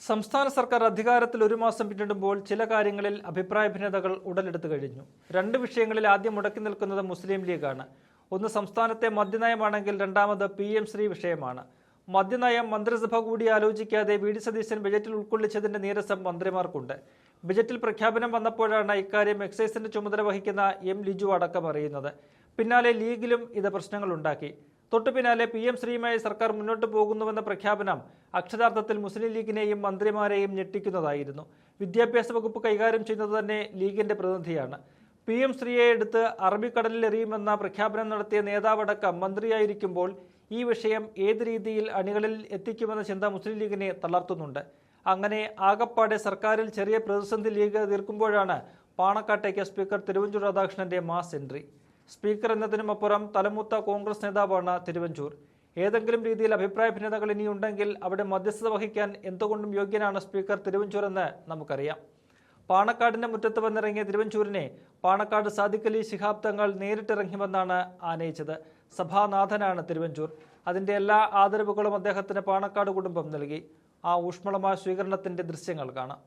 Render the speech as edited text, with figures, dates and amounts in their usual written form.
സംസ്ഥാന സർക്കാർ അധികാരത്തിൽ ഒരു മാസം പിന്നിടുമ്പോൾ ചില കാര്യങ്ങളിൽ അഭിപ്രായ ഭിന്നതകൾ ഉടലെടുത്തു കഴിഞ്ഞു. രണ്ട് വിഷയങ്ങളിൽ ആദ്യം മുടക്കി നിൽക്കുന്നത് മുസ്ലിം ലീഗാണ്. ഒന്ന് സംസ്ഥാനത്തെ മദ്യനയമാണെങ്കിൽ രണ്ടാമത് PM ശ്രീ വിഷയമാണ്. മദ്യനയം മന്ത്രിസഭ കൂടി ആലോചിക്കാതെ വി.ഡി. സതീശൻ ബജറ്റിൽ ഉൾക്കൊള്ളിച്ചതിന്റെ നീരസം മന്ത്രിമാർക്കുണ്ട്. ബജറ്റിൽ പ്രഖ്യാപനം വന്നപ്പോഴാണ് ഇക്കാര്യം എക്സൈസിന്റെ ചുമതല വഹിക്കുന്ന M. ലിജു അടക്കം അറിയുന്നത്. പിന്നാലെ ലീഗിലും ഇത് പ്രശ്നങ്ങളുണ്ടാക്കി. തൊട്ടു പിന്നാലെ PM ശ്രീയുമായി സർക്കാർ മുന്നോട്ട് പോകുന്നുവെന്ന പ്രഖ്യാപനം അക്ഷരാർത്ഥത്തിൽ മുസ്ലിം ലീഗിനെയും മന്ത്രിമാരെയും ഞെട്ടിക്കുന്നതായിരുന്നു. വിദ്യാഭ്യാസ വകുപ്പ് കൈകാര്യം ചെയ്യുന്നത് തന്നെ ലീഗിന്റെ പ്രതിനിധിയാണ്. PM ശ്രീയെ എടുത്ത് അറബിക്കടലിൽ എറിയുമെന്ന പ്രഖ്യാപനം നടത്തിയ നേതാവടക്കം മന്ത്രിയായിരിക്കുമ്പോൾ ഈ വിഷയം ഏത് രീതിയിൽ അണികളിൽ എത്തിക്കുമെന്ന ചിന്ത മുസ്ലിം ലീഗിനെ തളർത്തുന്നുണ്ട്. അങ്ങനെ ആകപ്പാടെ സർക്കാരിൽ ചെറിയ പ്രതിസന്ധി ലീഗ് തീർക്കുമ്പോഴാണ് പാണക്കാട്ടേക്ക് സ്പീക്കർ തിരുവഞ്ചൂർ രാധാകൃഷ്ണന്റെ മാസ് എൻട്രി. സ്പീക്കർ എന്നതിനുമപ്പുറം തലമൂത്ത കോൺഗ്രസ് നേതാവാണ് തിരുവഞ്ചൂർ. ഏതെങ്കിലും രീതിയിൽ അഭിപ്രായ ഭിന്നതകൾ ഇനിയുണ്ടെങ്കിൽ അവിടെ മധ്യസ്ഥത വഹിക്കാൻ എന്തുകൊണ്ടും യോഗ്യനാണ് സ്പീക്കർ തിരുവഞ്ചൂർ എന്ന് നമുക്കറിയാം. പാണക്കാടിന്റെ മുറ്റത്ത് വന്നിറങ്ങിയ തിരുവഞ്ചൂരിനെ പാണക്കാട് സാദിഖ് അലി ശിഹാബ് തങ്ങൾ നേരിട്ടിറങ്ങി വന്നാണ് ആനയിച്ചത്. സഭാനാഥനാണ് തിരുവഞ്ചൂർ. അതിന്റെ എല്ലാ ആദരവുകളും അദ്ദേഹത്തിന് പാണക്കാട് കുടുംബം നൽകി. ആ ഊഷ്മളമായ സ്വീകരണത്തിന്റെ ദൃശ്യങ്ങൾ കാണാം.